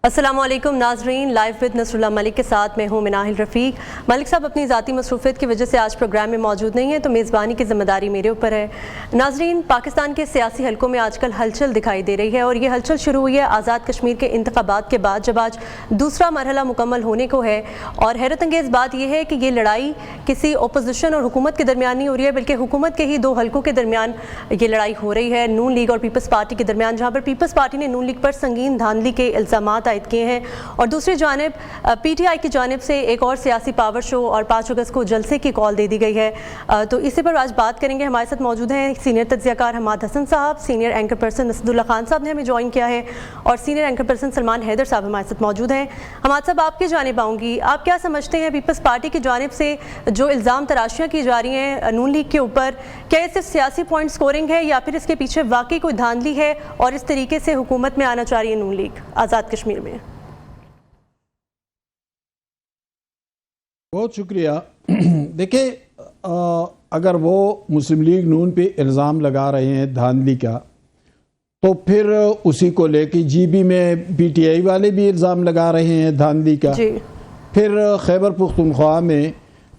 السلام علیکم ناظرین، لائیو ود نصر اللہ ملک کے ساتھ میں ہوں مناہل رفیق۔ ملک صاحب اپنی ذاتی مصروفیت کی وجہ سے آج پروگرام میں موجود نہیں ہیں تو میزبانی کی ذمہ داری میرے اوپر ہے۔ ناظرین، پاکستان کے سیاسی حلقوں میں آج کل ہلچل دکھائی دے رہی ہے اور یہ ہلچل شروع ہوئی ہے آزاد کشمیر کے انتخابات کے بعد، جب آج دوسرا مرحلہ مکمل ہونے کو ہے۔ اور حیرت انگیز بات یہ ہے کہ یہ لڑائی کسی اپوزیشن اور حکومت کے درمیان نہیں ہو رہی ہے، بلکہ حکومت کے ہی دو حلقوں کے درمیان یہ لڑائی ہو رہی ہے، نون لیگ اور پیپلز پارٹی کے درمیان، جہاں پر پیپلز پارٹی نے نون لیگ پر سنگین دھاندلی کے الزامات عائد کیے ہیں، اور دوسری جانب پی ٹی آئی کی جانب سے ایک اور سیاسی پاور شو اور 5 اگست کو جلسے کی کال دے دی گئی ہے۔ تو اسی پر آج بات کریں گے۔ ہمارے ساتھ موجود ہیں سینئر تجزیہ کار Hammad Hassan sahab, senior anchor person Asad Ullah Khan sahab نے ہمیں جوائن کیا ہے، اور senior anchor person Salman Haider sahab ہمارے ساتھ موجود ہیں۔ حماد صاحب، آپ کی جانب آؤں گی، آپ کیا سمجھتے ہیں پیپلز پارٹی کی جانب سے جو الزام تراشیاں کی جا رہی ہیں نون لیگ کے اوپر، کیا یہ صرف سیاسی پوائنٹ سکورنگ ہے یا پھر اس کے پیچھے واقعی کوئی دھاندلی ہے اور اس طریقے سے حکومت میں آنا چاہ رہی ہے نون لیگ آزاد کشمیر میں؟ بہت شکریہ۔ دیکھیں، اگر وہ مسلم لیگ نون پہ الزام لگا رہے ہیں دھاندلی کا، تو پھر اسی کو لے کے جی بی میں پی ٹی آئی والے بھی الزام لگا رہے ہیں دھاندلی کا۔ پھر خیبر پختونخوا میں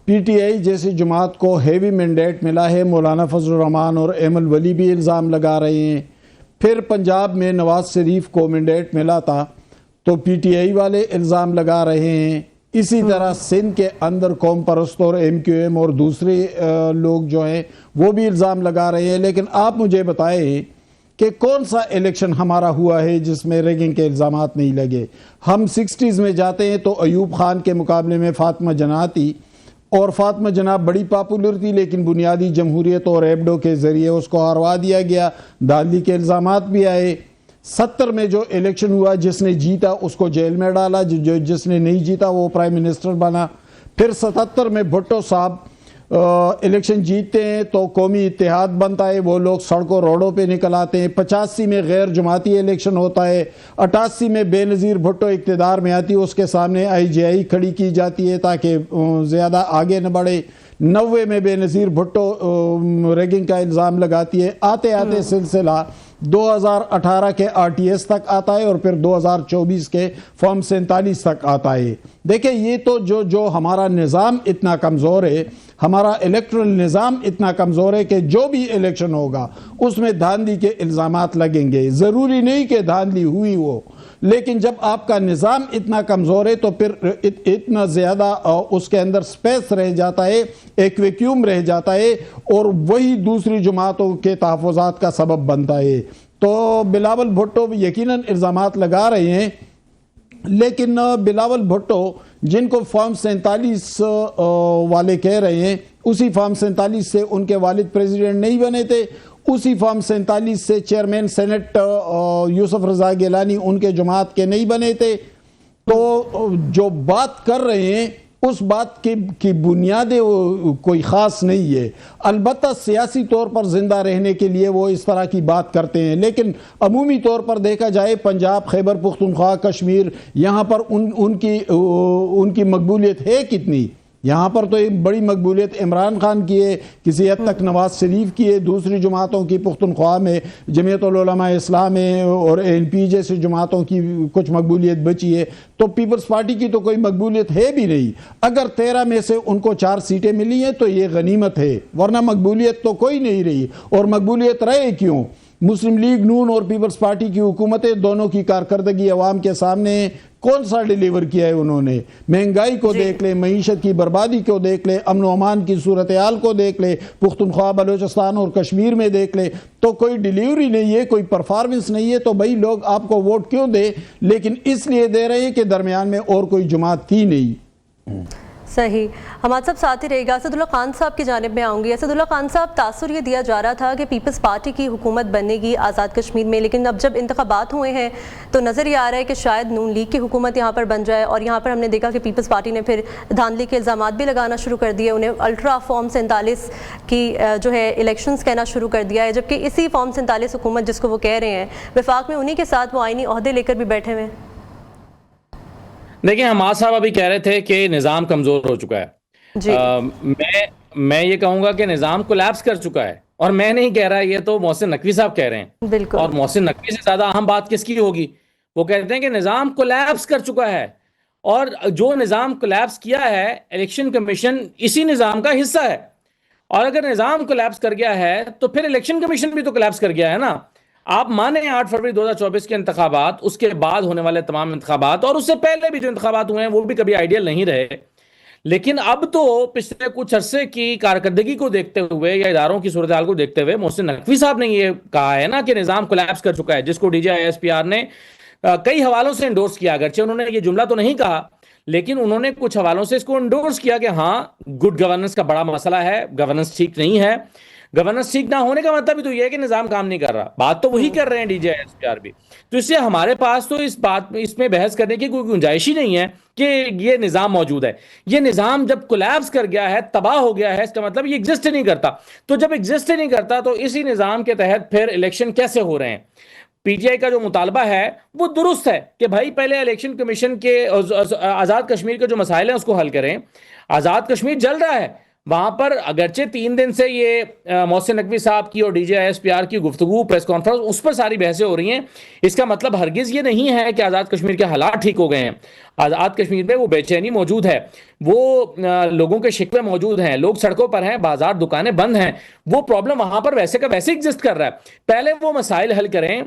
پی ٹی آئی جیسی جماعت کو ہیوی مینڈیٹ ملا ہے، مولانا فضل الرحمان اور ایمل ولی بھی الزام لگا رہے ہیں۔ پھر پنجاب میں نواز شریف کو مینڈیٹ ملا تھا تو پی ٹی آئی والے الزام لگا رہے ہیں۔ اسی طرح سندھ کے اندر قوم پرست اور ایم کیو ایم اور دوسرے لوگ جو ہیں وہ بھی الزام لگا رہے ہیں۔ لیکن آپ مجھے بتائیں کہ کون سا الیکشن ہمارا ہوا ہے جس میں ریگنگ کے الزامات نہیں لگے؟ ہم 60s میں جاتے ہیں تو ایوب خان کے مقابلے میں فاطمہ جناح تھی، اور فاطمہ جناح بڑی پاپولر تھی، لیکن بنیادی جمہوریت اور ایبڈو کے ذریعے اس کو ہروا دیا گیا، دھاندلی کے الزامات بھی آئے۔ 70 میں جو الیکشن ہوا، جس نے جیتا اس کو جیل میں ڈالا، جس نے نہیں جیتا وہ پرائم منسٹر بنا۔ پھر 77 میں بھٹو صاحب الیکشن جیتتے ہیں تو قومی اتحاد بنتا ہے، وہ لوگ سڑکوں روڈوں پہ نکل آتے ہیں۔ 85 میں غیر جماعتی الیکشن ہوتا ہے۔ 88 میں بے نظیر بھٹو اقتدار میں آتی ہے، اس کے سامنے آئی جے آئی کھڑی کی جاتی ہے تاکہ زیادہ آگے نہ بڑھے۔ 90 میں بے نظیر بھٹو ریگنگ کا الزام لگاتی ہے۔ آتے آتے سلسلہ 2018 کے آر ٹی ایس تک آتا ہے اور پھر 2024 کے فارم 47 تک آتا ہے۔ دیکھیں، یہ تو جو ہمارا نظام اتنا کمزور ہے، ہمارا الیکٹرل نظام اتنا کمزور ہے کہ جو بھی الیکشن ہوگا اس میں دھاندلی کے الزامات لگیں گے۔ ضروری نہیں کہ دھاندلی ہوئی ہو، لیکن جب آپ کا نظام اتنا کمزور ہے تو پھر اتنا زیادہ اس کے اندر سپیس رہ جاتا ہے، ایک ویکیوم رہ جاتا ہے، اور وہی دوسری جماعتوں کے تحفظات کا سبب بنتا ہے۔ تو بلاول بھٹو یقیناً الزامات لگا رہے ہیں، لیکن بلاول بھٹو جن کو فارم 47 والے کہہ رہے ہیں، اسی فارم 47 سے ان کے والد پریزیڈنٹ نہیں بنے تھے، اسی فارم 47 سے چیئرمین سینٹ یوسف رضا گیلانی ان کے جماعت کے نہیں بنے تھے۔ تو جو بات کر رہے ہیں اس بات کی بنیاد کوئی خاص نہیں ہے۔ البتہ سیاسی طور پر زندہ رہنے کے لیے وہ اس طرح کی بات کرتے ہیں، لیکن عمومی طور پر دیکھا جائے پنجاب، خیبر پختونخوا، کشمیر، یہاں پر ان کی مقبولیت ہے کتنی؟ یہاں پر تو ایک بڑی مقبولیت عمران خان کی ہے، کسی حد تک نواز شریف کی ہے، دوسری جماعتوں کی پختونخوا میں جمعیت العلماء اسلام ہے اور این پی جیسی جماعتوں کی کچھ مقبولیت بچی ہے، تو پیپلز پارٹی کی تو کوئی مقبولیت ہے بھی نہیں۔ اگر 13 میں سے ان کو 4 سیٹیں ملی ہیں تو یہ غنیمت ہے، ورنہ مقبولیت تو کوئی نہیں رہی۔ اور مقبولیت رہے کیوں؟ مسلم لیگ نون اور پیپلز پارٹی کی حکومتیں دونوں کی کارکردگی عوام کے سامنے کون سا ڈیلیور کیا ہے انہوں نے؟ مہنگائی کو دیکھ لیں، معیشت کی بربادی کو دیکھ لیں، امن و امان کی صورتحال کو دیکھ لیں، پختونخوا، بلوچستان اور کشمیر میں دیکھ لیں، تو کوئی ڈیلیوری نہیں ہے، کوئی پرفارمنس نہیں ہے۔ تو بھائی لوگ آپ کو ووٹ کیوں دے؟ لیکن اس لیے دے رہے ہیں کہ درمیان میں اور کوئی جماعت تھی نہیں۔ صحیح۔ ہمارے ساتھ ساتھ ہی رہے گا۔ اسد اللہ خان صاحب کی جانب میں آؤں گی۔ اسد اللہ خان صاحب، تاثر یہ دیا جا رہا تھا کہ پیپلز پارٹی کی حکومت بنے گی آزاد کشمیر میں، لیکن اب جب انتخابات ہوئے ہیں تو نظر یہ آ رہا ہے کہ شاید نون لیگ کی حکومت یہاں پر بن جائے، اور یہاں پر ہم نے دیکھا کہ پیپلز پارٹی نے پھر دھاندلی کے الزامات بھی لگانا شروع کر دیے، انہیں الٹرا فارم 47 کی جو ہے الیکشنز کہنا شروع کر دیا ہے، جبکہ اسی فارم 47 حکومت جس کو وہ کہہ رہے ہیں وفاق میں انہی کے ساتھ وہ آئینی عہدے لے کر بھی بیٹھے ہوئے ہیں۔ دیکھیں، حماد صاحب ابھی کہہ رہے تھے کہ نظام کمزور ہو چکا ہے۔ میں یہ کہوں گا کہ نظام کولیپس کر چکا ہے، اور میں نہیں کہہ رہا، یہ تو محسن نقوی صاحب کہہ رہے ہیں۔ اور محسن نقوی سے زیادہ اہم بات کس کی ہوگی؟ وہ کہتے ہیں کہ نظام کولیپس کر چکا ہے، اور جو نظام کولیپس کیا ہے الیکشن کمیشن اسی نظام کا حصہ ہے، اور اگر نظام کولیپس کر گیا ہے تو پھر الیکشن کمیشن بھی تو کولیپس کر گیا ہے نا. آپ مانیں 8 فروری 2024 کے انتخابات، اس کے بعد ہونے والے تمام انتخابات، اور اس سے پہلے بھی جو انتخابات ہوئے ہیں وہ بھی کبھی آئیڈیل نہیں رہے، لیکن اب تو پچھلے کچھ عرصے کی کارکردگی کو دیکھتے ہوئے یا اداروں کی صورتحال کو دیکھتے ہوئے محسن نقوی صاحب نے یہ کہا ہے نا کہ نظام کولیپس کر چکا ہے، جس کو D G I S P R نے کئی حوالوں سے انڈورس کیا. اگرچہ انہوں نے یہ جملہ تو نہیں کہا، لیکن انہوں نے کچھ حوالوں سے اس کو انڈورس کیا کہ ہاں گڈ گورننس کا بڑا مسئلہ ہے، گورننس ٹھیک نہیں ہے. گورننس ٹھیک نہ ہونے کا مطلب بھی تو یہ ہے کہ نظام کام نہیں کر رہا. بات تو وہی کر رہے ہیں D J S P are بھی. تو اس سے ہمارے پاس تو اس میں بحث کرنے کی کوئی گنجائش ہی نہیں ہے کہ یہ نظام موجود ہے. یہ نظام جب کولیپس کر گیا ہے، تباہ ہو گیا ہے، اس کا مطلب یہ ایگزسٹ نہیں کرتا. تو جب ایگزسٹ نہیں کرتا تو اسی نظام کے تحت پھر الیکشن کیسے ہو رہے ہیں؟ پی ٹی آئی کا جو مطالبہ ہے وہ درست ہے کہ بھائی پہلے الیکشن کمیشن کے آزاد کشمیر کے جو مسائل ہیں اس کو حل کریں. آزاد کشمیر جل رہا ہے، وہاں پر اگرچہ 3 دن سے یہ محسن نقوی صاحب کی اور D J S P are کی گفتگو، پریس کانفرنس، اس پر ساری بحثیں ہو رہی ہیں. اس کا مطلب ہرگز یہ نہیں ہے کہ آزاد کشمیر کے حالات ٹھیک ہو گئے ہیں. آزاد کشمیر میں وہ بے چینی موجود ہے، وہ لوگوں کے شکوے موجود ہیں، لوگ سڑکوں پر ہیں، بازار دکانیں بند ہیں. وہ پرابلم وہاں پر ویسے کا ویسے ایگزسٹ کر رہا ہے. پہلے وہ مسائل حل کریں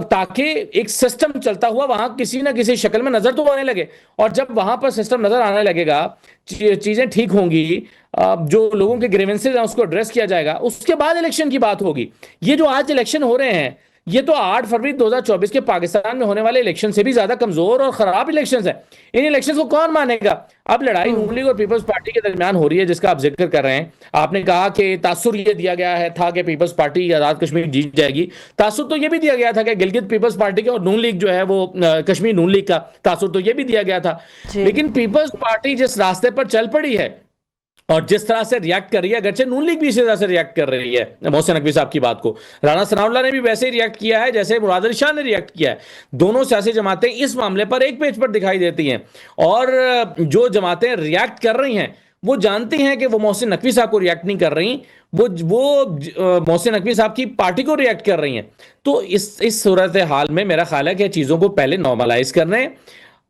تاکہ ایک سسٹم چلتا ہوا وہاں کسی نہ کسی شکل میں نظر تو آنے لگے. اور جب وہاں پر سسٹم نظر آنے لگے گا، چیزیں ٹھیک ہوں گی، جو لوگوں کے گریونسز ہیں اس کو ایڈریس کیا جائے گا، اس کے بعد الیکشن کی بات ہوگی. یہ جو آج الیکشن ہو رہے ہیں یہ تو 8 فروری 2024 کے پاکستان میں ہونے والے الیکشن سے بھی زیادہ کمزور اور خراب الیکشنز ہیں. ان الیکشنز کو کون مانے گا؟ اب لڑائی نون لیگ اور پیپلز پارٹی کے درمیان ہو رہی ہے، جس کا آپ ذکر کر رہے ہیں. آپ نے کہا کہ تاثر یہ دیا گیا ہے تھا کہ پیپلز پارٹی آزاد کشمیر جیت جائے گی. تاثر تو یہ بھی دیا گیا تھا کہ گلگت پیپلز پارٹی کے، اور نون لیگ جو ہے وہ کشمیر نون لیگ کا تاثر تو یہ بھی دیا گیا تھا. لیکن پیپلز پارٹی جس راستے پر چل پڑی ہے اور جس طرح سے ریاکٹ کر رہی ہے، اگرچہ نون لیگ بھی اسی طرح سے ریاکٹ کر رہی ہے محسن نقوی صاحب کی بات کو، رانا ثناء اللہ نے بھی ویسے ہی ریاکٹ کیا ہے جیسے مراد علی شاہ نے ریاکٹ کیا ہے. دونوں سیاسی جماعتیں اس معاملے پر ایک پیج پر دکھائی دیتی ہیں، اور جو جماعتیں ریاکٹ کر رہی ہیں وہ جانتی ہیں کہ وہ محسن نقوی صاحب کو ریاکٹ نہیں کر رہی، وہ محسن نقوی صاحب کی پارٹی کو ریاکٹ کر رہی ہیں. تو اس صورتحال میں میرا خیال ہے کہ چیزوں کو پہلے نارملائز کرنے،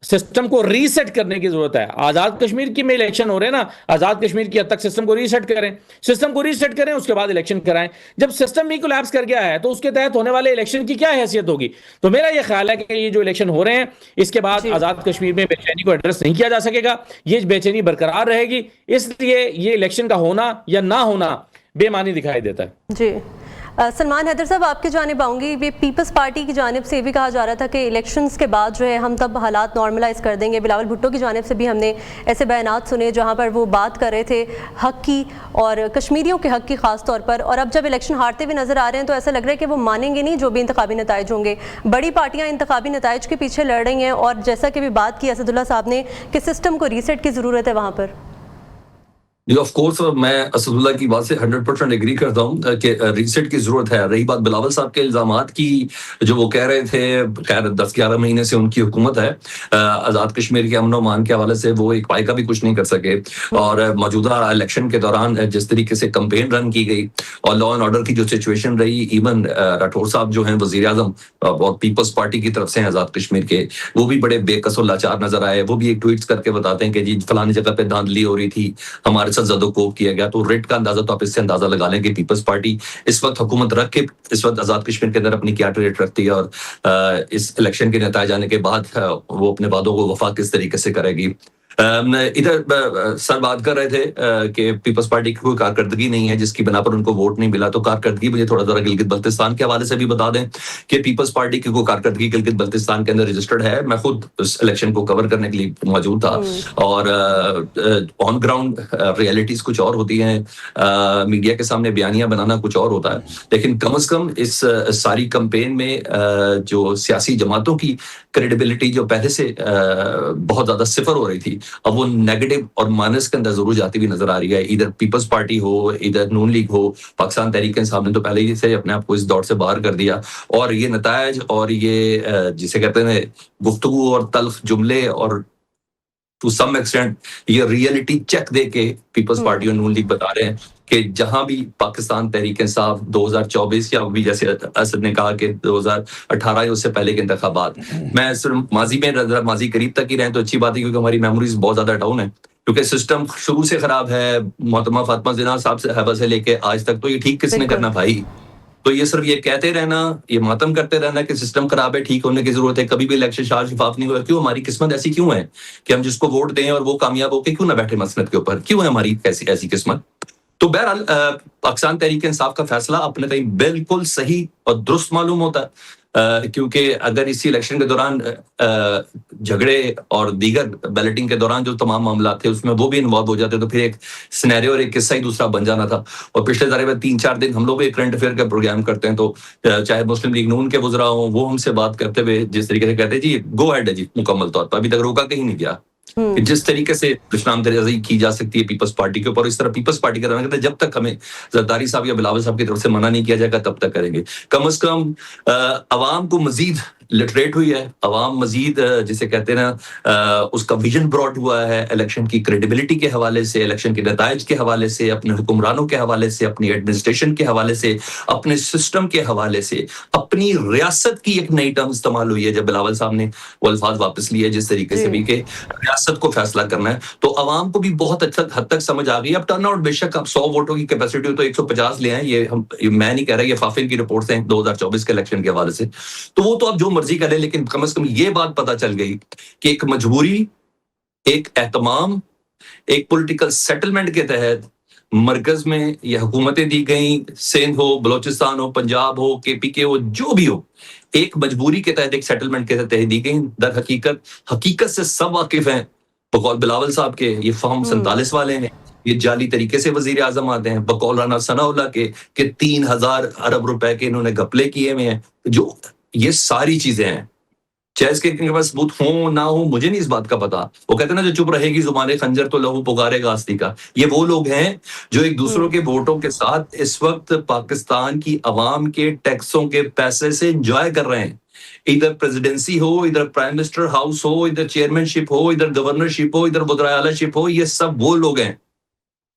سسٹم کو ریسیٹ کرنے کی ضرورت ہے. آزاد کشمیر کی میں الیکشن ہو رہے ہیں نا، آزاد کشمیر کی حد تک سسٹم کو ریسیٹ کریں، اس کے بعد الیکشن کرائیں. جب سسٹم بھی کولیپس کر گیا ہے تو اس کے تحت ہونے والے الیکشن کی کیا حیثیت ہوگی؟ تو میرا یہ خیال ہے کہ یہ جو الیکشن ہو رہے ہیں اس کے بعد آزاد کشمیر میں بے چینی کو ایڈریس نہیں کیا جا سکے گا، یہ بے چینی برقرار رہے گی. اس لیے یہ الیکشن کا ہونا یا نہ ہونا بے معنی دکھائی دیتا ہے. جی سلمان حیدر صاحب، آپ کی جانب آؤں گی. یہ پیپلز پارٹی کی جانب سے یہ بھی کہا جا رہا تھا کہ الیکشنز کے بعد جو ہے ہم تب حالات نارملائز کر دیں گے. بلاول بھٹو کی جانب سے بھی ہم نے ایسے بیانات سنے جہاں پر وہ بات کر رہے تھے حق کی اور کشمیریوں کے حق کی خاص طور پر. اور اب جب الیکشن ہارتے ہوئے نظر آ رہے ہیں تو ایسا لگ رہا ہے کہ وہ مانیں گے نہیں جو بھی انتخابی نتائج ہوں گے. بڑی پارٹیاں انتخابی نتائج کے پیچھے لڑ رہی ہیں، اور جیسا کہ بھی بات کی اسد اللہ صاحب نے کہ سسٹم کو ریسیٹ کی ضرورت ہے وہاں پر. جی آف کورس میں اسد اللہ کی بات سے 100% ایگری کرتا ہوں کہ ریسیٹ کی ضرورت ہے. رہی بات بلاول صاحب کے الزامات کی جو وہ کہہ رہے تھے، خیر 10-11 مہینے سے ان کی حکومت ہے، آزاد کشمیر کے امن و امان کے حوالے سے وہ ایک پائے کا بھی کچھ نہیں کر سکے. اور موجودہ الیکشن کے دوران جس طریقے سے کمپین رن کی گئی اور لا اینڈ آرڈر کی جو سچویشن رہی، ایون راٹھور صاحب جو ہیں وزیر اعظم اور پیپلز پارٹی کی طرف سے ہیں آزاد کشمیر کے، وہ بھی بڑے بے کس و لاچار نظر آئے. وہ بھی ایک ٹویٹس کر کے بتاتے ہیں کہ جی فلانی جگہ پہ دھاندلی ہو رہی تھی، ہمارے ساتھ زد و کوب کیا گیا. تو ریٹ کا اندازہ تو آپ اس سے اندازہ لگا لیں کہ پیپلز پارٹی اس وقت حکومت رکھ کے اس وقت آزاد کشمیر کے اندر اپنی کیا ریٹ رکھتی ہے، اور اس الیکشن کے نتائج آنے کے بعد وہ اپنے وعدوں کو وفا کس طریقے سے کرے گی. ادھر سر بات کر رہے تھے کہ پیپلز پارٹی کی کوئی کارکردگی نہیں ہے جس کی بنا پر ان کو ووٹ نہیں ملا. تو کارکردگی مجھے تھوڑا ذرا گلگت بلتستان کے حوالے سے بھی بتا دیں کہ پیپلز پارٹی کی کوئی کارکردگی گلگت بلتستان کے اندر رجسٹرڈ ہے. میں خود اس الیکشن کو کور کرنے کے لیے موجود تھا، اور آن گراؤنڈ ریئلٹیز کچھ اور ہوتی ہیں، میڈیا کے سامنے بیانیاں بنانا کچھ اور ہوتا ہے. لیکن کم از کم اس ساری کمپین میں جو سیاسی جماعتوں کی کریڈیبلٹی جو پہلے سے بہت زیادہ صفر ہو رہی تھی، اب وہ نیگیٹو اور مائنس کے اندر ضرور جاتی ہوئی نظر آ رہی ہے. ادھر پیپلز پارٹی ہو، ادھر نون لیگ ہو، پاکستان تحریک انصاف نے تو پہلے ہی سے اپنے آپ کو اس دور سے باہر کر دیا. اور یہ نتائج اور یہ جسے کہتے ہیں گفتگو اور تلخ جملے اور ٹو سم ایکسٹینٹ یہ ریئلٹی چیک دے کے پیپلز پارٹی اور نون لیگ بتا رہے ہیں کہ جہاں بھی پاکستان تحریک انصاف 2024 یا ابھی جیسے اسد نے کہا کہ 2018 یا اس سے پہلے کے انتخابات، میں صرف ماضی میں ماضی قریب تک ہی رہیں تو اچھی بات ہے، کیونکہ ہماری میموریز بہت زیادہ ڈاؤن ہے، کیونکہ سسٹم شروع سے خراب ہے، محترمہ فاطمہ زینہ صاحب سے حیبہ سے لے کے آج تک، تو یہ ٹھیک کس نے کرنا بھائی؟ تو یہ صرف یہ کہتے رہنا، یہ ماتم کرتے رہنا کہ سسٹم خراب ہے، ٹھیک ہونے کی ضرورت ہے، کبھی بھی الیکشن شفاف نہیں ہوا، کیوں ہماری قسمت ایسی کیوں ہے کہ ہم جس کو ووٹ دیں اور وہ کامیاب ہو کے کیوں نہ بیٹھے مسند کے اوپر، کیوں ہے ہماری ایسی قسمت؟ تو بہرحال پاکستان تحریک انصاف کا فیصلہ اپنے تئیں بالکل صحیح اور درست معلوم ہوتا ہے، کیونکہ اگر اسی الیکشن کے دوران جھگڑے اور دیگر بیلٹنگ کے دوران جو تمام معاملات تھے اس میں وہ بھی انوالو ہو جاتے تو پھر ایک سینیریو اور ایک قصہ ہی دوسرا بن جانا تھا۔ اور پچھلے ذرے میں 3-4 دن ہم لوگ ایک کرنٹ افیئر کا پروگرام کرتے ہیں، تو چاہے مسلم لیگ نون کے وزراء ہوں، وہ ہم سے بات کرتے ہوئے جس طریقے سے کہتے ہیں جی گو ہیڈ ہے جی، مکمل طور پر ابھی تک روکا کہیں نہیں گیا، کہ جس طریقے سے اسلام ترازی کی جا سکتی ہے پیپلز پارٹی کے اوپر، اس طرح پیپلز پارٹی کا کہتے ہیں جب تک ہمیں زرداری صاحب یا بلاول صاحب کی طرف سے منع نہیں کیا جائے گا تب تک کریں گے۔ کم از کم عوام کو مزید لٹریٹ ہوئی ہے، عوام مزید جسے کہتے ہیں نا اس کا ویژن براڈ ہوا ہے، الیکشن کی کریڈیبلٹی کے حوالے سے، الیکشن کے نتائج کے حوالے سے، اپنے حکمرانوں کے حوالے سے، اپنی ایڈمنسٹریشن کے حوالے سے، اپنے سسٹم کے حوالے سے، اپنی ریاست کی ایک نئی ٹرم استعمال ہوئی ہے جب بلاول صاحب نے وہ الفاظ واپس لیے جس طریقے سے بھی کہ ریاست کو فیصلہ کرنا ہے، تو عوام کو بھی بہت اچھا حد تک سمجھ آ گئی۔ اب ٹرن آؤٹ بے شک اب 100 ووٹوں کی کیپیسٹی ہو تو 150 لے آئیں، یہ میں نہیں کہہ رہا، یہ فافین کی رپورٹس ہیں 2024 کے الیکشن کے حوالے سے، تو وہ تو اب جو مرضی کرے، لیکن کم از کم یہ بات پتہ چل گئی کہ ایک مجبوری، ایک اہتمام، ایک پولیٹیکل سیٹلمنٹ کے تحت مرکز میں یہ حکومتیں دی گئیں، سندھ ہو، بلوچستان ہو، پنجاب ہو، کے پی کے ہو، جو بھی ہو، ایک مجبوری کے تحت، ایک سیٹلمنٹ کے تحت دی گئیں۔ در حقیقت سے سب واقف ہیں، بقول بلاول صاحب کے یہ فہم 47 والے ہیں، یہ جعلی طریقے سے وزیر اعظم آتے ہیں، بقول رانا ثناء اللہ کے کہ 3000 ارب روپے کے انہوں نے گھپلے کیے ہوئے ہیں، جو یہ ساری چیزیں ہیں، چاہے اس کے پاس ثبوت ہوں نہ ہوں مجھے نہیں اس بات کا پتا۔ وہ کہتے ہیں نا جو چپ رہے گی زبان خنجر تو لہو پکارے گا آستی کا، یہ وہ لوگ ہیں جو ایک دوسروں کے ووٹوں کے ساتھ اس وقت پاکستان کی عوام کے ٹیکسوں کے پیسے سے انجوائے کر رہے ہیں، ادھر پریزیڈنسی ہو، ادھر پرائم منسٹر ہاؤس ہو، ادھر چیئرمین شپ ہو، ادھر گورنر شپ ہو، ادھر وزراء اعلیٰ شپ ہو، یہ سب وہ لوگ ہیں۔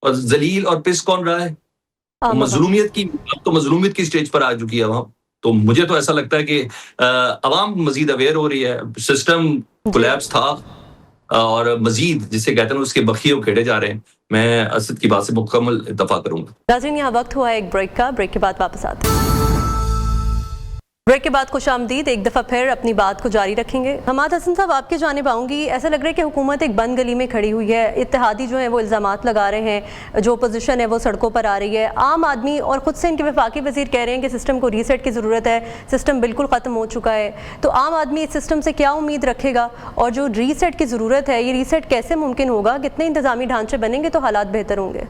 اور ذلیل اور پس کون رہا ہے؟ مظلومیت کی سٹیج پر آ چکی ہے عوام۔ تو مجھے تو ایسا لگتا ہے کہ عوام مزید اویئر ہو رہی ہے، سسٹم کولیپس تھا اور مزید جسے کہتے ہیں اس کے بخیے کھیڑے جا رہے ہیں۔ میں اسد کی بات سے مکمل اتفاق کروں گا۔ ناظرین یہاں وقت ہوا ہے ایک بریک کا، بریک کے بعد واپس آتے ہیں۔ بریک کے بعد خوش آمدید، ایک دفعہ پھر اپنی بات کو جاری رکھیں گے۔ حماد حسن صاحب آپ کی جانب آؤں گی، ایسا لگ رہا ہے کہ حکومت ایک بند گلی میں کھڑی ہوئی ہے، اتحادی جو ہیں وہ الزامات لگا رہے ہیں، جو اپوزیشن ہے وہ سڑکوں پر آ رہی ہے، عام آدمی اور خود سے ان کے وفاقی وزیر کہہ رہے ہیں کہ سسٹم کو ریسیٹ کی ضرورت ہے، سسٹم بالکل ختم ہو چکا ہے، تو عام آدمی اس سسٹم سے کیا امید رکھے گا؟ اور جو ریسیٹ کی ضرورت ہے، یہ ریسیٹ کیسے ممکن ہوگا؟ کتنے انتظامی ڈھانچے بنیں گے تو حالات بہتر ہوں گے؟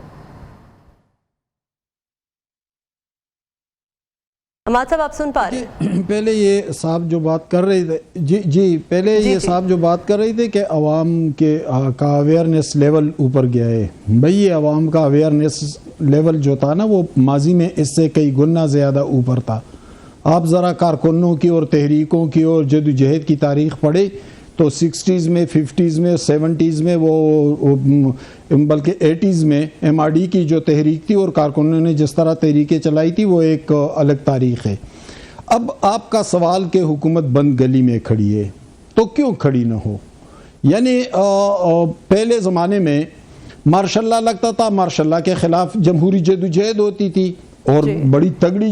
حماد صاحب آپ سن پا رہے ہیں؟ پہلے یہ صاحب جو بات کر رہے تھے پہلے یہ صاحب جو بات کر رہے تھے کہ عوام کا اویئرنیس لیول اوپر گیا ہے، بھئی یہ عوام کا اویئرنیس لیول جو تھا نا وہ ماضی میں اس سے کئی گنا زیادہ اوپر تھا۔ آپ ذرا کارکنوں کی اور تحریکوں کی اور جدوجہد کی تاریخ پڑھیں تو 60s میں، 50s میں، 70s میں، وہ بلکہ 80s میں ایم آر ڈی کی جو تحریک تھی اور کارکنوں نے جس طرح تحریکیں چلائی تھی وہ ایک الگ تاریخ ہے۔ اب آپ کا سوال کہ حکومت بند گلی میں کھڑی ہے تو کیوں کھڑی نہ ہو؟ یعنی پہلے زمانے میں ماشاء اللہ لگتا تھا، ماشاء اللہ کے خلاف جمہوری جدوجہد ہوتی تھی اور بڑی تگڑی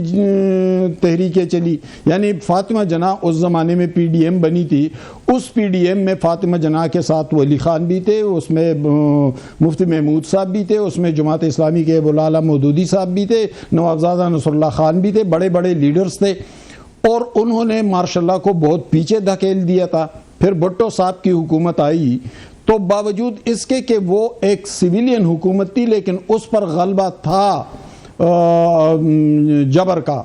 تحریکیں چلی، یعنی فاطمہ جناح اس زمانے میں پی ڈی ایم بنی تھی، اس پی ڈی ایم میں فاطمہ جناح کے ساتھ ولی خان بھی تھے، اس میں مفتی محمود صاحب بھی تھے، اس میں جماعت اسلامی کے ابوالعلا مودودی صاحب بھی تھے، نوابزادہ نصر اللہ خان بھی تھے، بڑے بڑے لیڈرز تھے، اور انہوں نے ماشاء اللہ کو بہت پیچھے دھکیل دیا تھا۔ پھر بھٹو صاحب کی حکومت آئی تو باوجود اس کے کہ وہ ایک سویلین حکومت تھی لیکن اس پر غلبہ تھا جبر کا،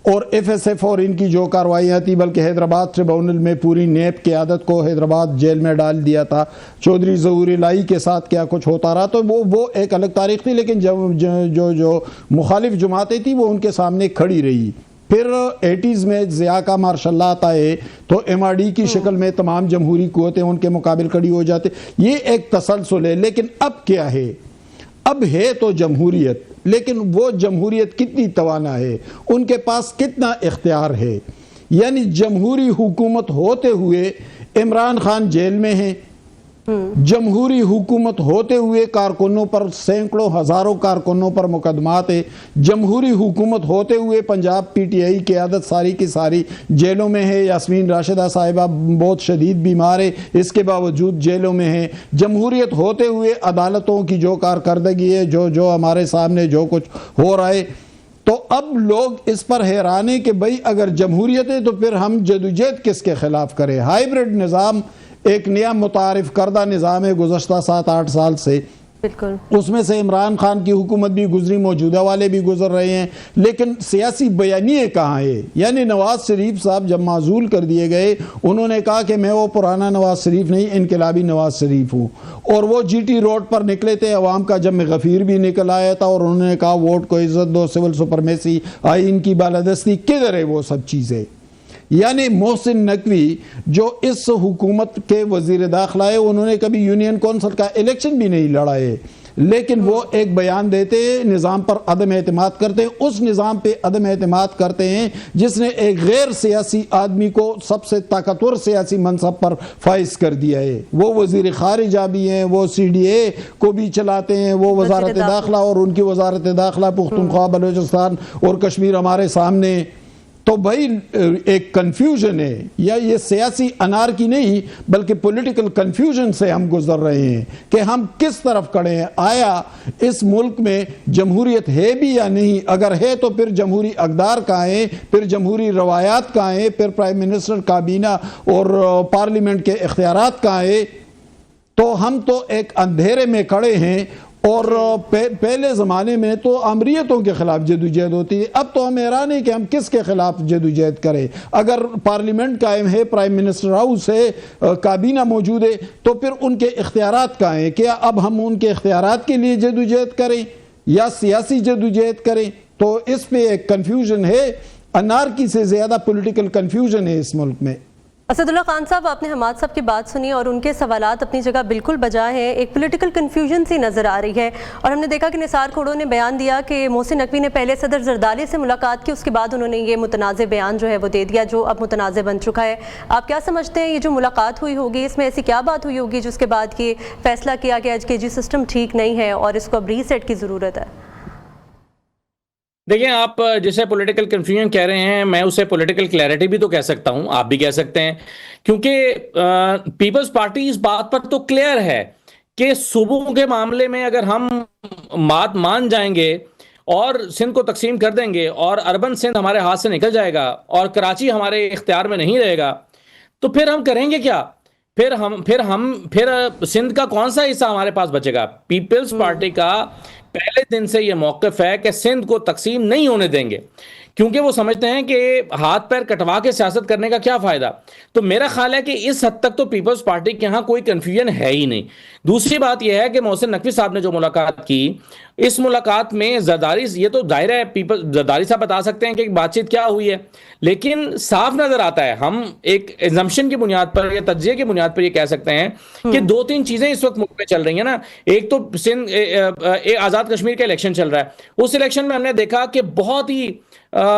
اور ایف ایس ایف اور ان کی جو کاروائیاں تھی، بلکہ حیدرآباد ٹریبونل میں پوری نیب قیادت کو حیدرآباد جیل میں ڈال دیا تھا، چودھری ظہور الہی کے ساتھ کیا کچھ ہوتا رہا، تو وہ ایک الگ تاریخ تھی، لیکن جو مخالف جماعتیں تھیں وہ ان کے سامنے کھڑی رہی۔ پھر 80s میں ضیاء کا ماشاء اللہ آتا ہے تو ایم آر ڈی کی شکل میں تمام جمہوری قوتیں ان کے مقابل کھڑی ہو جاتے، یہ ایک تسلسل ہے۔ لیکن اب کیا ہے؟ اب ہے تو جمہوریت، لیکن وہ جمہوریت کتنی توانا ہے، ان کے پاس کتنا اختیار ہے؟ یعنی جمہوری حکومت ہوتے ہوئے عمران خان جیل میں ہیں، جمہوری حکومت ہوتے ہوئے کارکنوں پر، سینکڑوں ہزاروں کارکنوں پر مقدمات ہے، جمہوری حکومت ہوتے ہوئے پنجاب پی ٹی آئی قیادت ساری کی ساری جیلوں میں ہے، یاسمین راشدہ صاحبہ بہت شدید بیمار ہے، اس کے باوجود جیلوں میں ہے، جمہوریت ہوتے ہوئے عدالتوں کی جو کارکردگی ہے، جو ہمارے سامنے جو کچھ ہو رہا ہے، تو اب لوگ اس پر حیران ہیں کہ بھئی اگر جمہوریت ہے تو پھر ہم جدوجہد کس کے خلاف کریں؟ ہائیبرڈ نظام ایک نیا متعارف کردہ نظام ہے گزشتہ 7-8 سال سے، بالکل اس میں سے عمران خان کی حکومت بھی گزری، موجودہ والے بھی گزر رہے ہیں، لیکن سیاسی بیانیے کہاں ہے؟ یعنی نواز شریف صاحب جب معزول کر دیے گئے، انہوں نے کہا کہ میں وہ پرانا نواز شریف نہیں، انقلابی نواز شریف ہوں، اور وہ جی ٹی روڈ پر نکلے تھے، عوام کا جب میں غفیر بھی نکل آیا تھا، اور انہوں نے کہا ووٹ کو عزت دو، سول سپرمیسی، آئین کی بالادستی، کدھر ہے وہ سب چیزیں؟ یعنی محسن نقوی جو اس حکومت کے وزیر داخلہ ہے، انہوں نے کبھی یونین کونسل کا الیکشن بھی نہیں لڑا ہے، لیکن وہ ایک بیان دیتے ہیں، نظام پر عدم اعتماد کرتے ہیں، اس نظام پہ عدم اعتماد کرتے ہیں جس نے ایک غیر سیاسی آدمی کو سب سے طاقتور سیاسی منصب پر فائز کر دیا ہے۔ وہ وزیر خارجہ بھی ہیں، وہ سی ڈی اے کو بھی چلاتے ہیں، وہ وزارت داخلہ، اور ان کی وزارت داخلہ پختونخوا، بلوچستان اور کشمیر ہمارے سامنے۔ تو بھائی ایک کنفیوژن ہے، یا یہ سیاسی انارکی نہیں بلکہ پولیٹیکل کنفیوژن سے ہم گزر رہے ہیں کہ ہم کس طرف کھڑے ہیں۔ آیا اس ملک میں جمہوریت ہے بھی یا نہیں؟ اگر ہے تو پھر جمہوری اقدار کہاں ہیں، پھر جمہوری روایات کہاں ہیں، پھر پرائم منسٹر، کابینہ اور پارلیمنٹ کے اختیارات کہاں ہیں؟ تو ہم تو ایک اندھیرے میں کھڑے ہیں، اور پہلے زمانے میں تو آمریتوں کے خلاف جدوجہد ہوتی ہے، اب تو ہم حیران ہیں کہ ہم کس کے خلاف جدوجہد کریں؟ اگر پارلیمنٹ قائم ہے، پرائم منسٹر ہاؤس ہے، کابینہ موجود ہے، تو پھر ان کے اختیارات کہاں ہیں؟ کیا اب ہم ان کے اختیارات کے لیے جدوجہد کریں یا سیاسی جدوجہد کریں؟ تو اس پہ ایک کنفیوژن ہے، انارکی سے زیادہ پولیٹیکل کنفیوژن ہے اس ملک میں۔ اسد اللہ خان صاحب، آپ نے حماد صاحب کی بات سنی اور ان کے سوالات اپنی جگہ بالکل بجا ہیں، ایک پولیٹیکل کنفیوژن سی نظر آ رہی ہے، اور ہم نے دیکھا کہ نثار کھوڑو نے بیان دیا کہ محسن نقوی نے پہلے صدر زرداری سے ملاقات کی، اس کے بعد انہوں نے یہ متنازع بیان جو ہے وہ دے دیا جو اب متنازع بن چکا ہے۔ آپ کیا سمجھتے ہیں یہ جو ملاقات ہوئی ہوگی، اس میں ایسی کیا بات ہوئی ہوگی جس کے بعد یہ فیصلہ کیا گیا کہ جی سسٹم ٹھیک نہیں ہے اور اس کو اب ریسیٹ کی ضرورت ہے؟ دیکھیں، آپ جسے پولیٹیکل کنفیوژن کہہ رہے ہیں، میں اسے پولیٹیکل کلیئرٹی بھی تو کہہ سکتا ہوں، آپ بھی کہہ سکتے ہیں، کیونکہ پیپلز پارٹی اس بات پر تو کلیئر ہے کہ صوبوں کے معاملے میں اگر ہم بات مان جائیں گے اور سندھ کو تقسیم کر دیں گے اور اربن سندھ ہمارے ہاتھ سے نکل جائے گا اور کراچی ہمارے اختیار میں نہیں رہے گا، تو پھر ہم کریں گے کیا؟ پھر سندھ کا کون سا حصہ ہمارے پاس بچے گا؟ پیپلز پارٹی کا پہلے دن سے یہ موقف ہے کہ سندھ کو تقسیم نہیں ہونے دیں گے، کیونکہ وہ سمجھتے ہیں کہ ہاتھ پیر کٹوا کے سیاست کرنے کا کیا فائدہ۔ تو میرا خیال ہے کہ اس حد تک تو پیپلز پارٹی کے ہاں کوئی کنفیوژن ہے ہی نہیں۔ دوسری بات یہ ہے کہ محسن نقوی صاحب نے جو ملاقات کی، اس ملاقات میں زرداری، یہ تو ظاہر ہے زرداری صاحب بتا سکتے ہیں کہ بات چیت کیا ہوئی ہے، لیکن صاف نظر آتا ہے، ہم ایک ایگزمپشن کی بنیاد پر یا تجزیے کی بنیاد پر یہ کہہ سکتے ہیں کہ 2-3 چیزیں اس وقت ملک میں چل رہی ہیں نا۔ ایک تو سندھ آزاد کشمیر کا الیکشن چل رہا ہے، اس الیکشن میں ہم نے دیکھا کہ بہت ہی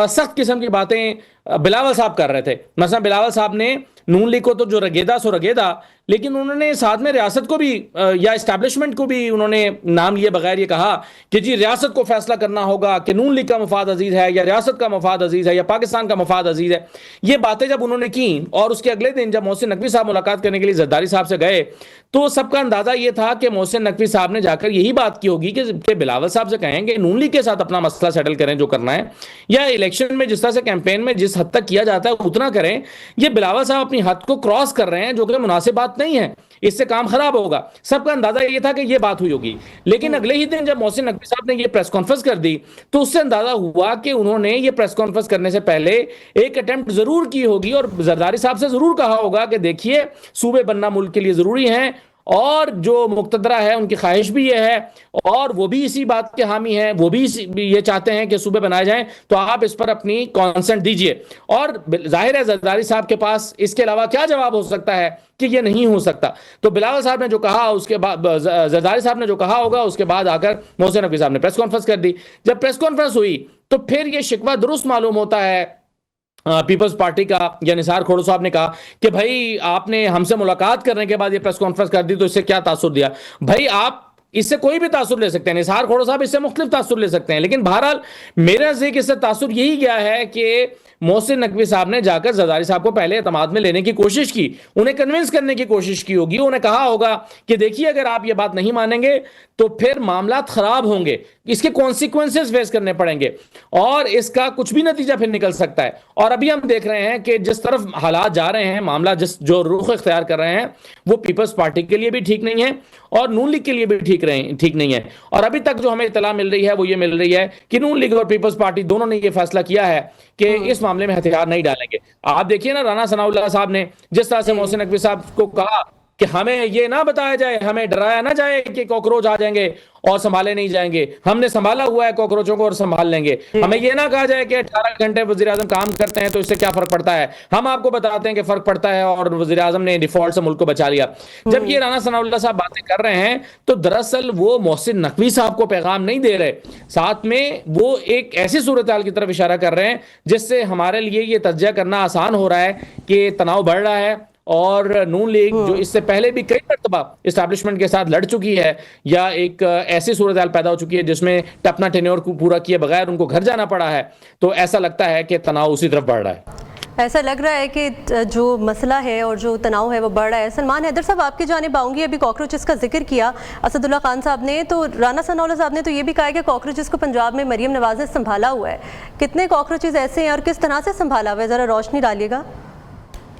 سخت قسم کی باتیں بلاول صاحب کر رہے تھے۔ مثلا بلاول صاحب نے نون لیگ کو تو جو رگیدا سو رگیدا، لیکن انہوں نے ساتھ میں ریاست کو بھی یا اسٹیبلشمنٹ کو بھی انہوں نے نام لیے بغیر یہ کہا کہ جی ریاست کو فیصلہ کرنا ہوگا کہ نون لیگ کا مفاد عزیز ہے یا ریاست کا مفاد عزیز ہے یا پاکستان کا مفاد عزیز ہے۔ یہ باتیں جب انہوں نے کی اور اس کے اگلے دن جب محسن نقوی صاحب ملاقات کرنے کے لیے زرداری صاحب سے گئے تو سب کا اندازہ یہ تھا کہ محسن نقوی صاحب نے جا کر یہی بات کی ہوگی کہ بلاول صاحب سے کہیں گے نون لیگ کے ساتھ اپنا مسئلہ سیٹل کریں جو کرنا ہے، یا الیکشن میں جس طرح سے کیمپین میں جس حد تک کیا جاتا ہے اتنا کریں۔ یہ بلاول صاحب اپنی حد کو کراس کر رہے ہیں جو کہ مناسب بات نہیں ہے، اس سے کام خراب ہوگا۔ سب کا اندازہ یہ تھا کہ یہ بات ہوئی ہوگی، لیکن اگلے ہی دن جب محسن نقوی صاحب نے یہ پریس کانفرنس کر دی تو اس سے اندازہ ہوا کہ انہوں نے یہ پریس کانفرنس کرنے سے پہلے ایک اٹیمپٹ ضرور کی ہوگی اور زرداری صاحب سے ضرور کہا ہوگا کہ دیکھیے صوبے بننا ملک کے لیے ضروری ہیں اور جو مقتدرہ ہے ان کی خواہش بھی یہ ہے اور وہ بھی اسی بات کے حامی ہیں, وہ بھی یہ چاہتے ہیں کہ صوبے بنائے جائیں, تو آپ اس پر اپنی کانسنٹ دیجئے. اور ظاہر ہے زرداری صاحب کے پاس اس کے علاوہ کیا جواب ہو سکتا ہے کہ یہ نہیں ہو سکتا. تو بلاول صاحب نے جو کہا, اس کے بعد زرداری صاحب نے جو کہا ہوگا, اس کے بعد آ کر محسن نقوی صاحب نے پریس کانفرنس کر دی. جب پریس کانفرنس ہوئی تو پھر یہ شکوہ درست معلوم ہوتا ہے پیپلز پارٹی کا, یا نثار کھوڑو صاحب نے کہا کہ بھائی آپ نے ہم سے ملاقات کرنے کے بعد یہ پریس کانفرنس کر دی تو اس سے کیا تاثر دیا. بھائی آپ اس سے کوئی بھی تاثر لے سکتے ہیں, نثار کھوڑو صاحب اس سے مختلف تاثر لے سکتے ہیں, لیکن بہرحال میرے نزدیک اس سے تاثر یہی گیا ہے کہ محسن نقوی صاحب نے جا کر زرداری صاحب کو پہلے اعتماد میں لینے کی کوشش کی, انہیں کنونس کرنے کی کوشش کی ہوگی, انہیں کہا ہوگا کہ دیکھیے اگر آپ یہ بات نہیں مانیں گے تو پھر معاملات خراب ہوں گے, اس کے کانسیکوینسز فیس کرنے پڑیں گے اور اس کا کچھ بھی نتیجہ پھر نکل سکتا ہے. اور ابھی ہم دیکھ رہے ہیں کہ جس طرف حالات جا رہے ہیں, معاملہ جو رخ اختیار کر رہے ہیں, وہ پیپلز پارٹی کے لیے بھی ٹھیک نہیں ہے اور نون لیگ کے لیے بھی ٹھیک نہیں ہے. اور ابھی تک جو ہمیں اطلاع مل رہی ہے وہ یہ مل رہی ہے کہ نون لیگ اور پیپلز پارٹی دونوں نے یہ فیصلہ کیا ہے کہ اس معاملے میں ہتھیار نہیں ڈالیں گے. آپ دیکھیے نا, رانا ثناء اللہ صاحب نے جس طرح سے محسن نقوی صاحب کو کہا کہ ہمیں یہ نہ بتایا جائے, ہمیں ڈرایا نہ جائے کہ کاکروچ آ جائیں گے اور سنبھالے نہیں جائیں گے, ہم نے سنبھالا ہوا ہے کاکروچوں کو اور سنبھال لیں گے. ہمیں یہ نہ کہا جائے کہ 18 گھنٹے وزیراعظم کام کرتے ہیں تو اس سے کیا فرق پڑتا ہے, ہم آپ کو بتاتے ہیں کہ فرق پڑتا ہے اور وزیراعظم نے ڈیفالٹ سے ملک کو بچا لیا. جب یہ رانا ثناء اللہ صاحب باتیں کر رہے ہیں تو دراصل وہ محسن نقوی صاحب کو پیغام نہیں دے رہے, ساتھ میں وہ ایک ایسی صورتحال کی طرف اشارہ کر رہے ہیں جس سے ہمارے لیے یہ تجزیہ کرنا آسان ہو رہا ہے کہ تناؤ بڑھ رہا ہے اور نون لیگ جو اس سے پہلے بھی کئی مرتبہ اسٹیبلشمنٹ کے ساتھ لڑ چکی ہے یا ایک ایسی صورتحال پیدا ہو چکی ہے جس میں اپنا ٹینیور کو پورا کیے بغیر ان کو گھر جانا پڑا ہے, تو ایسا لگتا ہے کہ تناؤ اسی طرف بڑھ رہا ہے. ایسا لگ رہا ہے کہ جو مسئلہ ہے اور جو تناؤ ہے وہ بڑھ رہا ہے. سلمان حیدر صاحب آپ کی جانب آؤں گی. ابھی کاکروچز کا ذکر کیا اسد اللہ خان صاحب نے, تو رانا ثناء اللہ صاحب نے تو یہ بھی کہا کہ کاکروچز کو پنجاب میں مریم نواز نے سنبھالا ہوا ہے. کتنے کاکروچز ایسے ہیں اور کس طرح سے سنبھالا ہوا ہے, ذرا روشنی ڈالیے گا.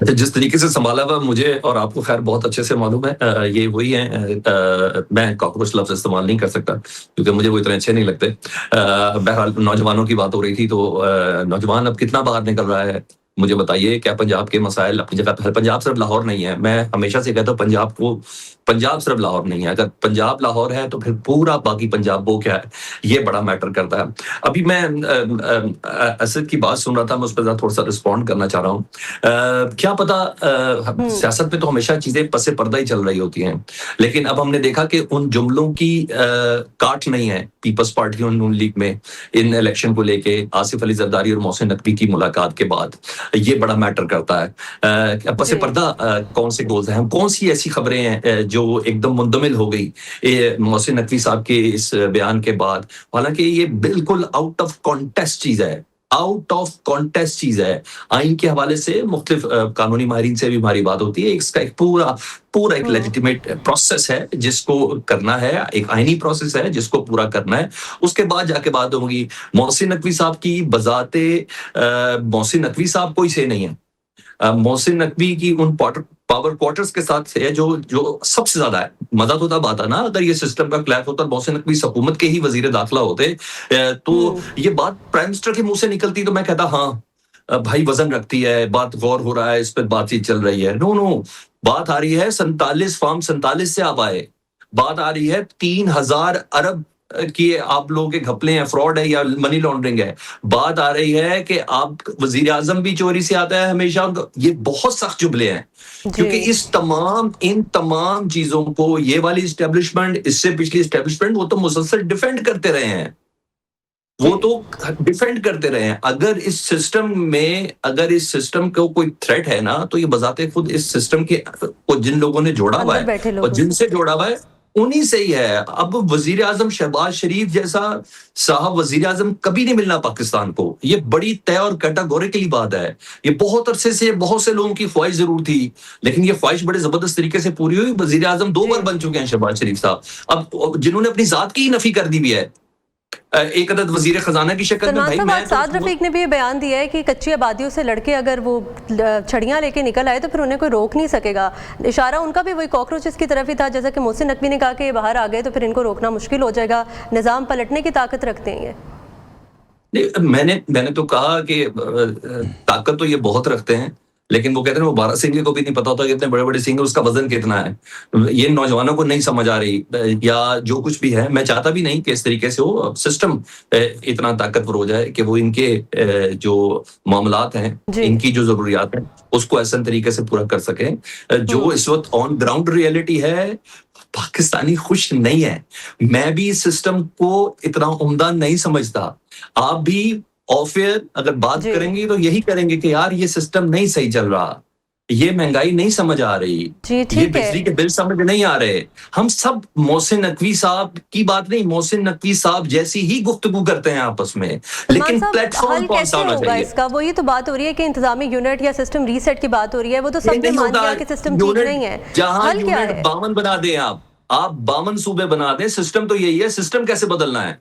جس طریقے سے سنبھالا ہوا مجھے اور آپ کو خیر بہت اچھے سے معلوم ہے, یہ وہی ہیں, میں کاکروچ لفظ استعمال نہیں کر سکتا کیونکہ مجھے وہ اتنے اچھے نہیں لگتے. بہرحال نوجوانوں کی بات ہو رہی تھی تو نوجوان اب کتنا باہر نکل رہا ہے, مجھے بتائیے. کیا پنجاب کے مسائل اپنی جگہ پہ, پنجاب صرف لاہور نہیں ہے, میں ہمیشہ سے کہتا ہوں پنجاب صرف لاہور نہیں ہے. اگر پنجاب لاہور ہے تو پھر پورا باقی پنجاب وہ کیا ہے, یہ بڑا میٹر کرتا ہے. ابھی میں اسد کی بات سن رہا تھا, میں اس پہ تھوڑا سا رسپونڈ کرنا چاہ رہا ہوں. کیا پتا, سیاست میں تو ہمیشہ چیزیں پس پردہ ہی چل رہی ہوتی ہیں, لیکن اب ہم نے دیکھا کہ ان جملوں کی کاٹ نہیں ہے پیپلز پارٹی اور نون لیگ میں ان الیکشن کو لے کے. آصف علی زرداری اور محسن نقوی کی ملاقات کے بعد یہ بڑا میٹر کرتا ہے. پس پردہ کون سے گولز ہیں, کون سی ایسی خبریں ہیں جو ایک دم مندمل ہو گئی محسن نقوی صاحب کے اس بیان کے بعد, حالانکہ یہ بالکل آؤٹ آف کانٹیکسٹ چیز ہے, آؤٹ آف کانٹیکسٹ چیز ہے. آئین کے حوالے سے مختلف قانونی ماہرین سے بھی ہماری بات ہوتی ہے, اس کا ایک پورا ایک لیجیٹیمیٹ پروسیس ہے جس کو کرنا ہے, ایک آئینی پروسیس ہے جس کو پورا کرنا ہے. اس کے بعد جا کے بات ہوگی. محسن نقوی صاحب کی بذات محسن نقوی صاحب کوئی سے نہیں ہے. محسن نقوی کی ان پاور کوارٹرز کے ساتھ ہے جو سب سے زیادہ ہے. مزہ تو تب آتا نا اگر یہ سسٹم کا کلیش ہوتا اور محسن نقوی حکومت کے ہی وزیر داخلہ ہوتے تو یہ بات پرائم منسٹر کے منہ سے نکلتی تو میں کہتا ہاں بھائی وزن رکھتی ہے بات, غور ہو رہا ہے اس پہ, بات چیت چل رہی ہے. نو بات آ رہی ہے 47 سے آپ آئے, بات آ رہی ہے 3000 ارب کہ آپ لوگوں کے گھپلے ہیں, فراڈ ہے یا منی لانڈرنگ ہے. بات آ رہی ہے کہ آپ وزیر اعظم بھی چوری سے آتا ہے ہمیشہ. یہ بہت سخت جملے ہیں کیونکہ ان تمام چیزوں کو یہ والی اسٹیبلشمنٹ, اس سے پچھلی اسٹیبلشمنٹ, وہ تو مسلسل ڈیفینڈ کرتے رہے ہیں. اگر اس سسٹم کو کوئی تھریٹ ہے نا تو یہ بذات خود اس سسٹم کے جن لوگوں نے جوڑا ہوا ہے اور جن سے جوڑا ہوا ہے انہی سے ہی ہے. اب وزیر اعظم شہباز شریف جیسا صاحب وزیر اعظم کبھی نہیں ملنا پاکستان کو, یہ بڑی طے اور کیٹاگوریکلی بات ہے. یہ بہت عرصے سے بہت سے لوگوں کی خواہش ضرور تھی, لیکن یہ خواہش بڑے زبردست طریقے سے پوری ہوئی. وزیر اعظم 2 بار بن چکے ہیں شہباز شریف صاحب, اب جنہوں نے اپنی ذات کی ہی نفی کر دی بھی ہے ایک عدد وزیر خزانہ کی شکل میں. سلمان صاحب, سعد رفیق نے بھی یہ بیان دیا ہے کہ کچی آبادیوں سے لڑکے اگر وہ چھڑیاں لے کے نکل آئے تو پھر انہیں کوئی روک نہیں سکے گا. اشارہ ان کا بھی وہی کاکروچز کی طرف ہی تھا, جیسا کہ محسن نقوی نے کہا کہ یہ باہر آ گئے تو پھر ان کو روکنا مشکل ہو جائے گا, نظام پلٹنے کی طاقت رکھتے ہیں یہ. میں نے تو کہا کہ طاقت تو یہ بہت رکھتے ہیں, لیکن وہ کہتے ہیں وہ 12 سنگر کو بھی نہیں پتا ہوتا کہ اتنے بڑے بڑے سنگر اس کا وزن کتنا ہے. یہ نوجوانوں کو نہیں سمجھ آ رہی یا جو کچھ بھی ہے. میں چاہتا بھی نہیں کہ اس طریقے سے ہو, سسٹم اتنا طاقتور ہو جائے کہ وہ ان کے جو معاملات ہیں, ان کی جو ضروریات ہیں, اس کو ایسا طریقے سے پورا کر سکیں. جو اس وقت آن گراؤنڈ ریئلٹی ہے, پاکستانی خوش نہیں ہے. میں بھی اس سسٹم کو اتنا عمدہ نہیں سمجھتا. آپ بھی آف ایئر اگر بات کریں گے تو یہی کریں گے کہ یار یہ سسٹم نہیں صحیح چل رہا, یہ مہنگائی نہیں سمجھ آ رہی, یہ بجلی کے بل سمجھ نہیں آ رہے. ہم سب محسن نقوی صاحب کی بات نہیں, محسن نقوی صاحب جیسی ہی گفتگو کرتے ہیں آپس میں, لیکن پلیٹ فارم کون سا ہونا چاہیے اس کا؟ وہی تو بات ہو رہی ہے کہ انتظامی یونٹ یا سسٹم ریسیٹ کی بات ہو رہی ہے. وہ تو سب نے مان لیا کہ سسٹم ٹھیک نہیں ہے. جہاں یونٹ 52 بنا دیں آپ 52 صوبے بنا دیں, سسٹم تو یہی ہے. سسٹم کیسے بدلنا ہے؟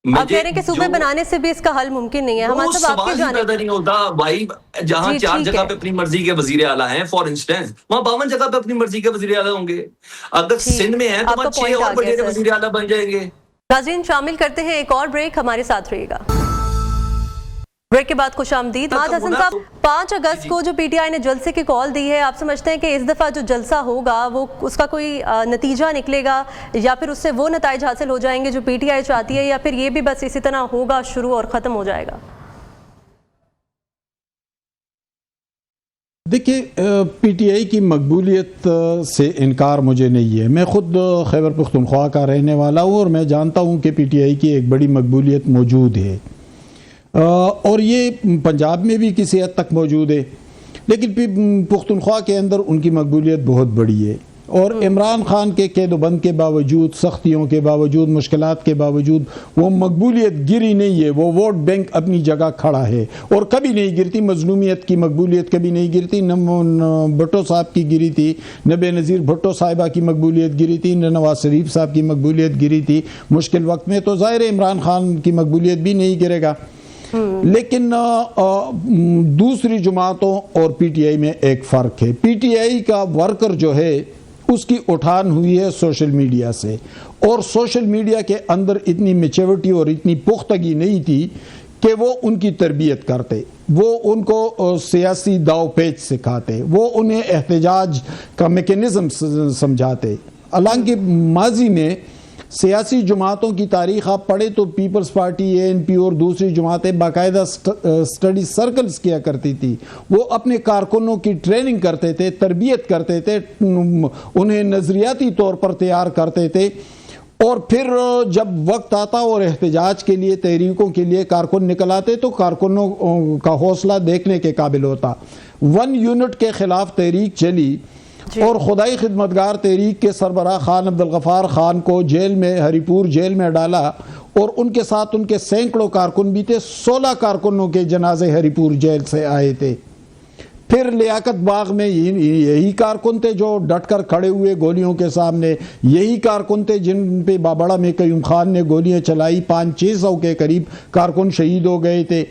آپ کہہ رہے ہیں کہ صوبے بنانے سے بھی اس کا حل ممکن نہیں ہے. ہمارے صاحب آپ کی جانب نہیں ہوتا بھائی. جہاں 4 جگہ پہ اپنی مرضی کے وزیر اعلیٰ ہیں فار انسٹنس, وہاں 52 جگہ پہ اپنی مرضی کے وزیر اعلیٰ ہوں گے. اگر سندھ میں ہیں تو وہاں 6 اور بڑے وزیر اعلیٰ بن جائیں گے. ناظرین شامل کرتے ہیں ایک اور بریک, ہمارے ساتھ رہیے گا. بریک کے بعد خوش آمدید. حسن صاحب, 5 اگست کو جو پی ٹی آئی نے جلسے کی کال دی ہے, آپ سمجھتے ہیں کہ اس دفعہ جو جلسہ ہوگا وہ اس کا کوئی نتیجہ نکلے گا, یا پھر اس سے وہ نتائج حاصل ہو جائیں گے جو پی ٹی آئی چاہتی ہے, یا پھر یہ بھی بس اسی طرح ہوگا شروع اور ختم ہو جائے گا؟ دیکھیے, پی ٹی آئی کی مقبولیت سے انکار مجھے نہیں ہے. میں خود خیبر پختونخوا کا رہنے والا ہوں اور میں جانتا ہوں کہ پی ٹی آئی کی ایک بڑی مقبولیت موجود ہے, اور یہ پنجاب میں بھی کسی حد تک موجود ہے, لیکن پختونخوا کے اندر ان کی مقبولیت بہت بڑی ہے. اور عمران خان کے قید و بند کے باوجود, سختیوں کے باوجود, مشکلات کے باوجود وہ مقبولیت گری نہیں ہے. وہ ووٹ بینک اپنی جگہ کھڑا ہے اور کبھی نہیں گرتی. مظلومیت کی مقبولیت کبھی نہیں گرتی. نہ بھٹو صاحب کی گری تھی, نہ بے نظیر بھٹو صاحبہ کی مقبولیت گری تھی, نہ نواز شریف صاحب کی مقبولیت گری تھی مشکل وقت میں. تو ظاہر عمران خان کی مقبولیت بھی نہیں گرے گا. لیکن دوسری جماعتوں اور پی ٹی آئی میں ایک فرق ہے. پی ٹی آئی کا ورکر جو ہے اس کی اٹھان ہوئی ہے سوشل میڈیا سے, اور سوشل میڈیا کے اندر اتنی میچورٹی اور اتنی پختگی نہیں تھی کہ وہ ان کی تربیت کرتے, وہ ان کو سیاسی داؤ پیچ سکھاتے, وہ انہیں احتجاج کا میکینزم سمجھاتے. حالانکہ ماضی میں سیاسی جماعتوں کی تاریخ آپ پڑھیں تو پیپلز پارٹی, اے این پی اور دوسری جماعتیں باقاعدہ سٹڈی سرکلز کیا کرتی تھی. وہ اپنے کارکنوں کی ٹریننگ کرتے تھے, تربیت کرتے تھے, انہیں نظریاتی طور پر تیار کرتے تھے, اور پھر جب وقت آتا اور احتجاج کے لیے, تحریکوں کے لیے کارکن نکل آتے تو کارکنوں کا حوصلہ دیکھنے کے قابل ہوتا. 1 یونٹ کے خلاف تحریک چلی اور خدائی خدمتگار تحریک کے سربراہ خان عبدالغفار خان کو جیل میں, ہری پور جیل میں ڈالا, اور ان کے ساتھ ان کے سینکڑوں کارکن بھی تھے. 16 کارکنوں کے جنازے ہری پور جیل سے آئے تھے. پھر لیاقت باغ میں یہی کارکن تھے جو ڈٹ کر کھڑے ہوئے گولیوں کے سامنے, یہی کارکن تھے جن پہ بابڑا میں قیوم خان نے گولیاں چلائی, 500-600 کے قریب کارکن شہید ہو گئے تھے.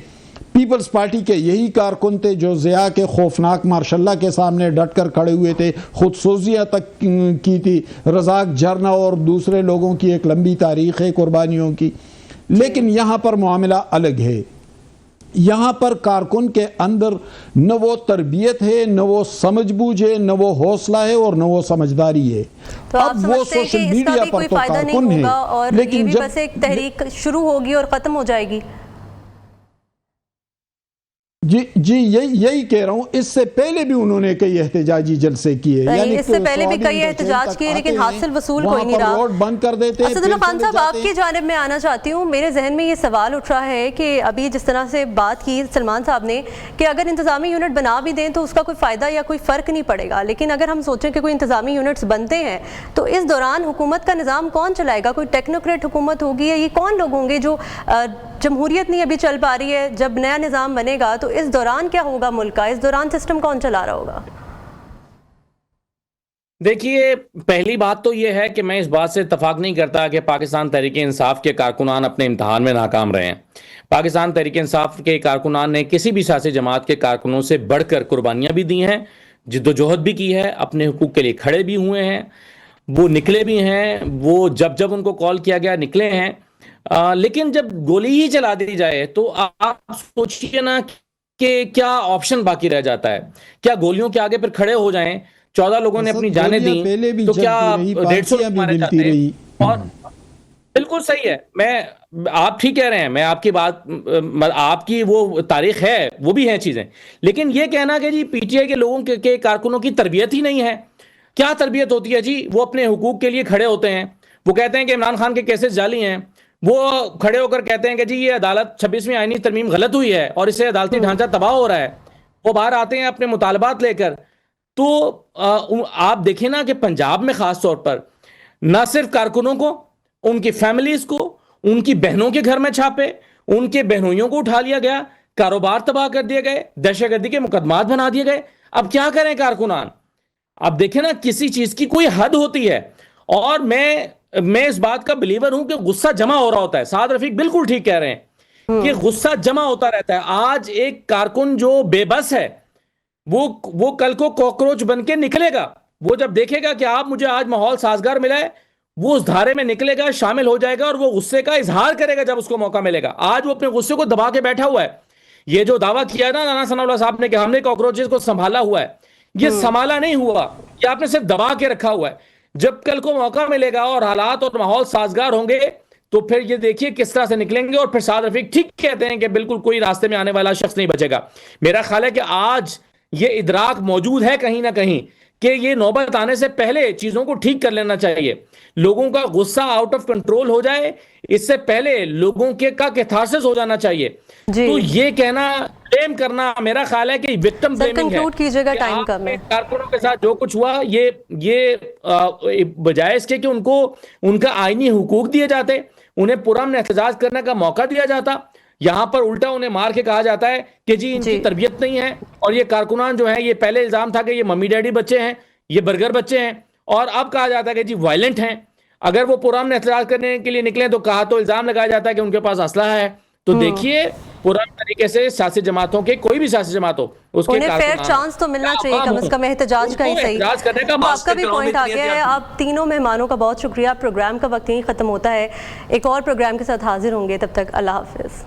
پیپلز پارٹی کے یہی کارکن تھے جو ضیاء کے خوفناک مارشاء اللہ کے سامنے ڈٹ کر کھڑے ہوئے تھے, خود سوزیاں تک کی تھی. رزاق جھرنا اور دوسرے لوگوں کی ایک لمبی تاریخ ہے قربانیوں کی. لیکن یہاں پر معاملہ الگ ہے. یہاں پر کارکن کے اندر نہ وہ تربیت ہے, نہ وہ سمجھ بوجھ ہے, نہ وہ حوصلہ ہے, اور نہ وہ سمجھداری ہے. اب وہ سوشل میڈیا پر تو کارکن ہے, لیکن جب بس ایک تحریک شروع ہوگی اور ختم ہو جائے گی. جی یہی کہہ رہا ہوں. اس سے پہلے بھی انہوں نے کئی احتجاجی جلسے کیے, یعنی اس سے پہلے بھی کئی احتجاج کیے, لیکن حاصل وصول کوئی نہیں رہا. روڈ بند کر دیتے. اسد اللہ خان صاحب, آپ کی جانب میں آنا چاہتی ہوں. میرے ذہن میں یہ سوال اٹھ رہا ہے کہ ابھی جس طرح سے بات کی سلمان صاحب نے کہ اگر انتظامی یونٹ بنا بھی دیں تو اس کا کوئی فائدہ یا کوئی فرق نہیں پڑے گا, لیکن اگر ہم سوچیں کہ کوئی انتظامی یونٹس بنتے ہیں تو اس دوران حکومت کا نظام کون چلائے گا؟ کوئی ٹیکنوکریٹ حکومت ہوگی, یا یہ کون لوگ ہوں گے جو جمہوریت نہیں ابھی چل پا رہی ہے, جب نیا نظام بنے گا تو اس دوران کیا ہوگا ملک کا, اس دوران سسٹم کون چلا رہا ہوگا؟ دیکھیے, پہلی بات تو یہ ہے کہ میں اس بات سے اتفاق نہیں کرتا کہ پاکستان تحریک انصاف کے کارکنان اپنے امتحان میں ناکام رہے ہیں. پاکستان تحریک انصاف کے کارکنان نے کسی بھی سیاسی جماعت کے کارکنوں سے بڑھ کر قربانیاں بھی دی ہیں, جد و جہد بھی کی ہے, اپنے حقوق کے لیے کھڑے بھی ہوئے ہیں, وہ نکلے بھی ہیں, وہ جب ان کو کال کیا گیا نکلے ہیں. لیکن جب گولی ہی چلا دی جائے تو آپ سوچئے نا کہ کیا آپشن باقی رہ جاتا ہے؟ کیا گولیوں کے آگے پھر کھڑے ہو جائیں؟ 14 لوگوں نے اپنی جانیں دیں تو کیا 150 مارے جاتے ہیں؟ اور بالکل صحیح ہے، میں آپ ٹھیک کہہ رہے ہیں، میں آپ کی بات، آپ کی وہ تاریخ ہے، وہ بھی ہیں چیزیں، لیکن یہ کہنا کہ جی پی ٹی آئی کے لوگوں کے کارکنوں کی تربیت ہی نہیں ہے، کیا تربیت ہوتی ہے جی؟ وہ اپنے حقوق کے لیے کھڑے ہوتے ہیں، وہ کہتے ہیں کہ عمران خان کے کیسز جعلی ہیں، وہ کھڑے ہو کر کہتے ہیں کہ جی یہ عدالت 26ویں آئینی ترمیم غلط ہوئی ہے اور اس سے عدالتی ڈھانچہ تباہ ہو رہا ہے، وہ باہر آتے ہیں اپنے مطالبات لے کر. تو آپ دیکھیں نا کہ پنجاب میں خاص طور پر نہ صرف کارکنوں کو، ان کی فیملیز کو، ان کی بہنوں کے گھر میں چھاپے، ان کے بہنوئیوں کو اٹھا لیا گیا، کاروبار تباہ کر دیے گئے، دہشت گردی کے مقدمات بنا دیے گئے. اب کیا کریں کارکنان؟ اب دیکھیں نا کسی چیز کی کوئی حد ہوتی ہے. اور میں اس بات کا بلیور ہوں کہ غصہ جمع ہو رہا ہوتا ہے. سعد رفیق بالکل ٹھیک کہہ رہے ہیں کہ غصہ جمع ہوتا رہتا ہے. آج ایک کارکن جو بے بس ہے وہ کل کو کاکروچ بن کے نکلے گا. وہ جب دیکھے گا کہ آپ مجھے آج ماحول سازگار ملا ہے، وہ اس دھارے میں نکلے گا، شامل ہو جائے گا اور وہ غصے کا اظہار کرے گا جب اس کو موقع ملے گا. آج وہ اپنے غصے کو دبا کے بیٹھا ہوا ہے. یہ جو دعویٰ کیا ہے نا رانا ثناء اللہ صاحب نے کہ ہم نے کاکروچز کو سنبھالا ہوا ہے، یہ سنبھالا نہیں ہوا، یہ آپ نے صرف دبا کے رکھا ہوا ہے. جب کل کو موقع ملے گا اور حالات اور ماحول سازگار ہوں گے تو پھر یہ دیکھیے کس طرح سے نکلیں گے. اور پھر سعد رفیق ٹھیک کہتے ہیں کہ بالکل کوئی راستے میں آنے والا شخص نہیں بچے گا. میرا خیال ہے کہ آج یہ ادراک موجود ہے کہیں نہ کہیں کہ یہ نوبت آنے سے پہلے چیزوں کو ٹھیک کر لینا چاہیے. لوگوں کا غصہ آؤٹ آف کنٹرول ہو جائے اس سے پہلے لوگوں کے کا کیتھارسس ہو جانا چاہیے. تو یہ کہنا، بلیم کرنا، میرا خیال ہے کہ وکٹم بلیمنگ ہے. کیجئے گا ٹائم کم ہے. کارکنوں کے ساتھ جو کچھ ہوا یہ بجائے اس کے کہ ان کا آئینی حقوق دیے جاتے، انہیں پرامن احتجاج کرنے کا موقع دیا جاتا، یہاں پر الٹا انہیں مار کے کہا جاتا ہے کہ جی ان کی تربیت نہیں ہے. اور یہ کارکنان جو ہیں، یہ پہلے الزام تھا کہ یہ ممی ڈیڈی بچے ہیں، یہ برگر بچے ہیں، اور اب کہا جاتا ہے کہ جی وائلنٹ ہیں. اگر وہ پرامن احتجاج کرنے کے لیے نکلیں تو کہا تو الزام لگایا جاتا ہے کہ ان کے پاس اسلحہ ہے. تو دیکھیے پرامن طریقے سے سیاسی جماعتوں کے، کوئی بھی سیاسی جماعت ہو، اس کے انہیں فیئر چانس تو ملنا چاہیے کم از کم احتجاج کا ہی صحیح. آپ کا بھی پوائنٹ آ گیا ہے. آپ تینوں مہمانوں کا بہت شکریہ. پروگرام کا وقت یہیں ختم ہوتا ہے. ایک اور پروگرام کے ساتھ حاضر ہوں گے، تب تک اللہ حافظ.